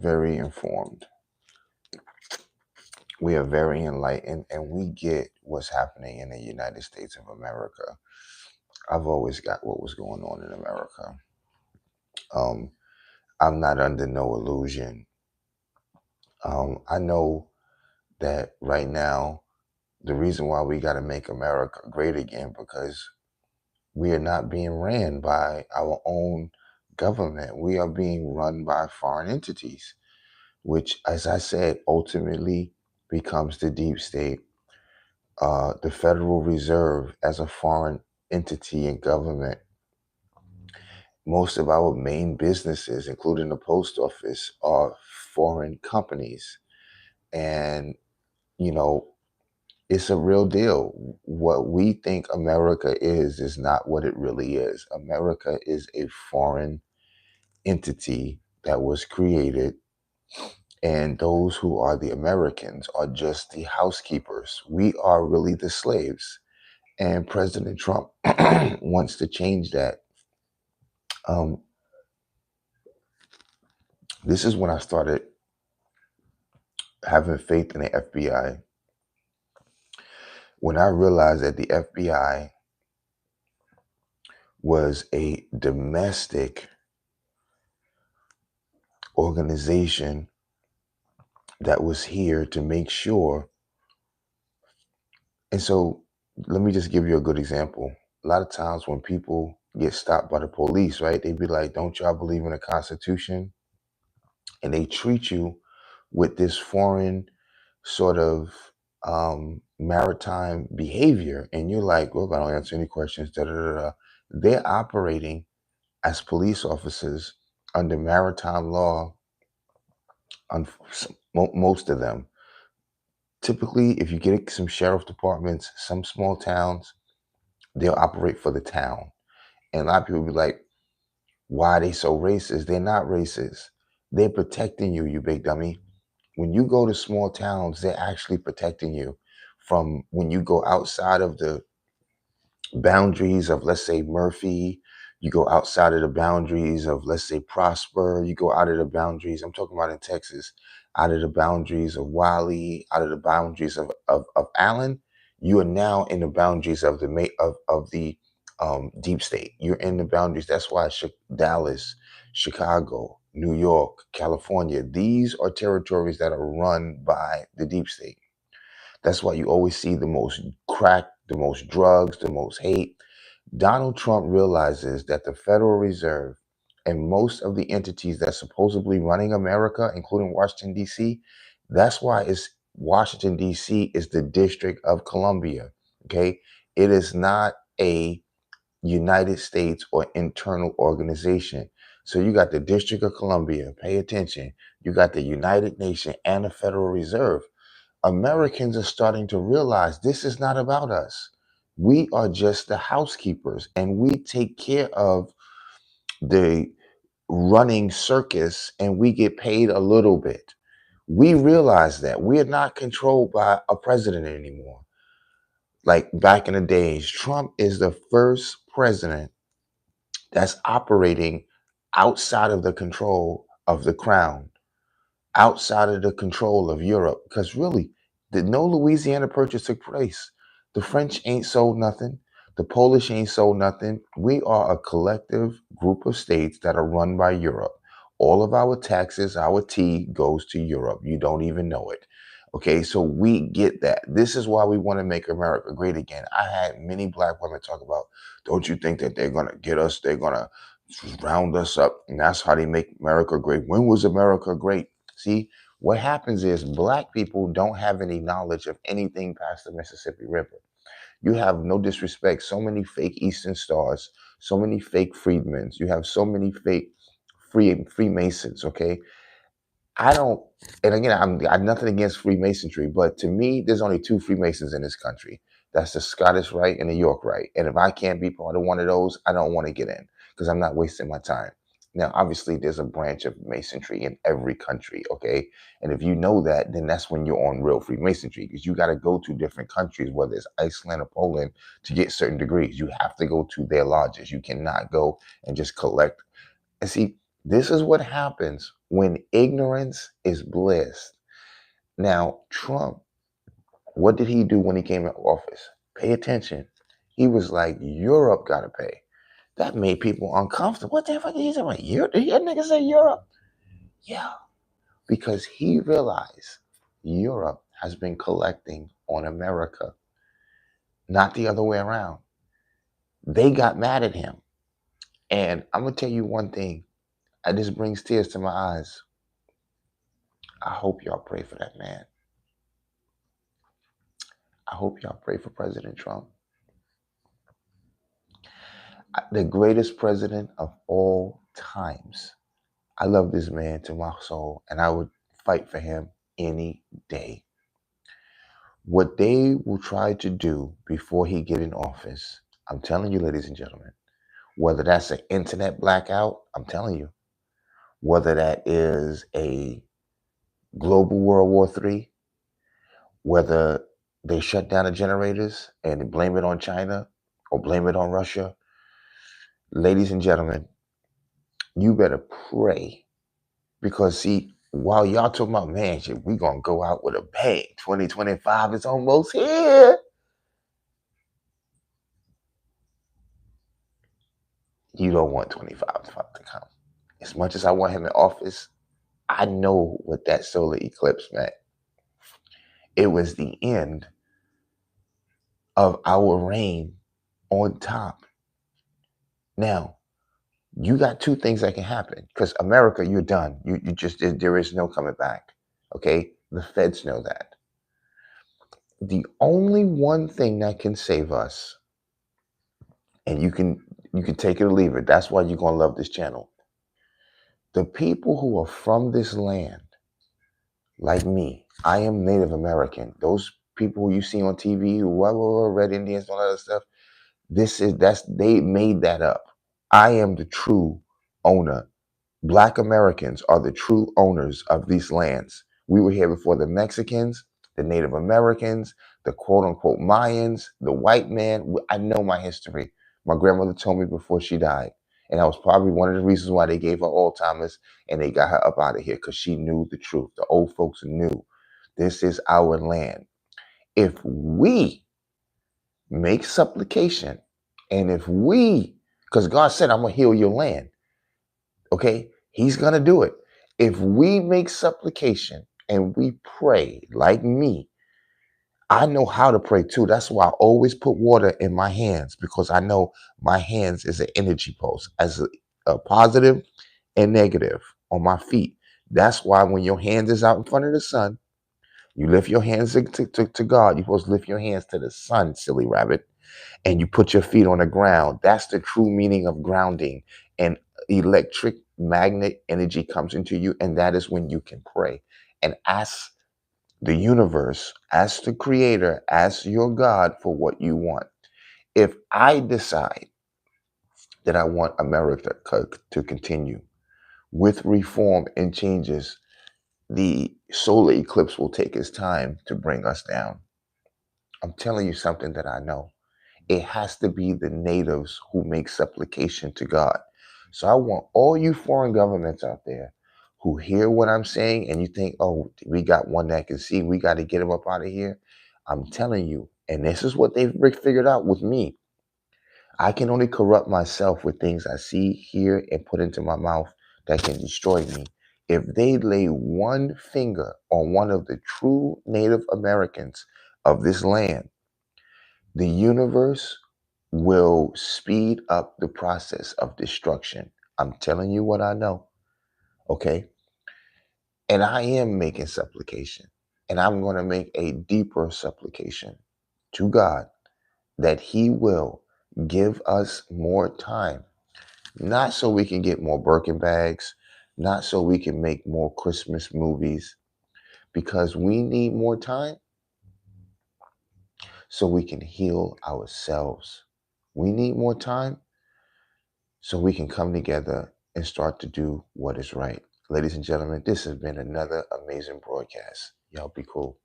very informed. We are very enlightened, and we get what's happening in the United States of America. I've always got what was going on in America. Um, I'm not under no illusion. I know that right now, the reason why we got to make America great again, because we are not being ran by our own government. We are being run by foreign entities, which, as I said, ultimately becomes the deep state. The Federal Reserve as a foreign entity and government. Most of our main businesses, including the post office, are foreign companies. And, you know, it's a real deal. What we think America is not what it really is. America is a foreign entity that was created, and those who are the Americans are just the housekeepers. We are really the slaves. And President Trump wants to change that. Um, this is when I started having faith in the FBI. When I realized that the FBI was a domestic organization that was here to make sure. And so let me just give you a good example. A lot of times when people get stopped by the police, right, they be like, don't y'all believe in the Constitution? And they treat you with this foreign sort of maritime behavior. And you're like, well, I don't answer any questions. Da, da, da, da. They're operating as police officers under maritime law, on most of them. Typically, if you get some sheriff departments, some small towns, they'll operate for the town. And a lot of people be like, why are they so racist? They're not racist. They're protecting you, you big dummy. When you go to small towns, they're actually protecting you from when you go outside of the boundaries of, let's say, Murphy, you go outside of the boundaries of, let's say, Prosper, you go out of the boundaries, I'm talking about in Texas, out of the boundaries of Wiley, out of the boundaries of Allen, you are now in the boundaries of the deep state. You're in the boundaries. That's why Dallas, Chicago, New York, California, these are territories that are run by the deep state. That's why you always see the most crack, the most drugs, the most hate. Donald Trump realizes that the Federal Reserve and most of the entities that's supposedly running America, including Washington, D.C., that's why it's Washington, D.C. is the District of Columbia. Okay. It is not a United States or internal organization. So you got the District of Columbia, pay attention. You got the United Nations and the Federal Reserve. Americans are starting to realize this is not about us. We are just the housekeepers, and we take care of the running circus, and we get paid a little bit. We realize that we are not controlled by a president anymore. Like back in the days, Trump is the first president that's operating outside of the control of the crown, outside of the control of Europe. Because really, no Louisiana Purchase took place. The French ain't sold nothing. The Polish ain't sold nothing. We are a collective group of states that are run by Europe. All of our taxes, our tea goes to Europe. You don't even know it. Okay, so we get that. This is why we want to make America great again. I had many black women talk about, don't you think that they're going to get us? They're going to round us up. And that's how they make America great. When was America great? See, what happens is black people don't have any knowledge of anything past the Mississippi River. You have, no disrespect, so many fake Eastern Stars, so many fake Freedmans. You have so many fake Freemasons, okay? I don't, and again, I'm nothing against Freemasonry, but to me, there's only two Freemasons in this country. That's the Scottish Rite and the York Rite. And if I can't be part of one of those, I don't want to get in because I'm not wasting my time. Now, obviously, there's a branch of Masonry in every country, okay? And if you know that, then that's when you're on real Freemasonry because you got to go to different countries, whether it's Iceland or Poland, to get certain degrees. You have to go to their lodges. You cannot go and just collect. And see, This is what happens when ignorance is bliss. Now, Trump, what did he do when he came into office? Pay attention. He was like, Europe got to pay. That made people uncomfortable. What the fuck is he talking about? Europe? Did that nigga say Europe? Yeah, because he realized Europe has been collecting on America, not the other way around. They got mad at him. And I'm going to tell you one thing. This brings tears to my eyes. I hope y'all pray for that man. I hope y'all pray for President Trump. The greatest president of all times. I love this man to my soul, and I would fight for him any day. What they will try to do before he get in office, I'm telling you, ladies and gentlemen, whether that's an internet blackout, I'm telling you, whether that is a global World War III, whether they shut down the generators and blame it on China or blame it on Russia, ladies and gentlemen, you better pray. Because see, while y'all talking about, man, shit, we gonna go out with a bang. 2025 is almost here. You don't want 25 to come. As much as I want him in office, I know what that solar eclipse meant. It was the end of our reign on top. Now, you got two things that can happen. Because America, you're done. You just there is no coming back. Okay? The feds know that. The only one thing that can save us, and you can take it or leave it. That's why you're gonna love this channel. The people who are from this land, like me, I am Native American. Those people who you see on TV, who Red Indians, all that other stuff. They made that up. I am the true owner. Black Americans are the true owners of these lands. We were here before the Mexicans, the Native Americans, the quote unquote Mayans, the white man. I know my history. My grandmother told me before she died. And that was probably one of the reasons why they gave her Alzheimer's and they got her up out of here, because she knew the truth. The old folks knew this is our land. If we make supplication, and if we, because God said, I'm going to heal your land. Okay, he's going to do it. If we make supplication and we pray like me, I know how to pray too. That's why I always put water in my hands, because I know my hands is an energy pulse, as a positive and negative on my feet. That's why when your hand is out in front of the sun, you lift your hands to God. You're supposed to lift your hands to the sun, silly rabbit, and you put your feet on the ground. That's the true meaning of grounding. And electric magnet energy comes into you, and that is when you can pray and ask the universe, ask the creator, ask your God for what you want. If I decide that I want America to continue with reform and changes, the solar eclipse will take its time to bring us down. I'm telling you something that I know. It has to be the natives who make supplication to God. So I want all you foreign governments out there who hear what I'm saying and you think, oh, we got one that can see, we got to get them up out of here. I'm telling you, and this is what they've figured out with me. I can only corrupt myself with things I see, hear, and put into my mouth that can destroy me. If they lay one finger on one of the true Native Americans of this land, the universe will speed up the process of destruction. I'm telling you what I know. Okay. And I am making supplication. And I'm going to make a deeper supplication to God that He will give us more time. Not so we can get more Birkin bags, not so we can make more Christmas movies, because we need more time so we can heal ourselves. We need more time so we can come together and start to do what is right. Ladies and gentlemen, this has been another amazing broadcast. Y'all be cool.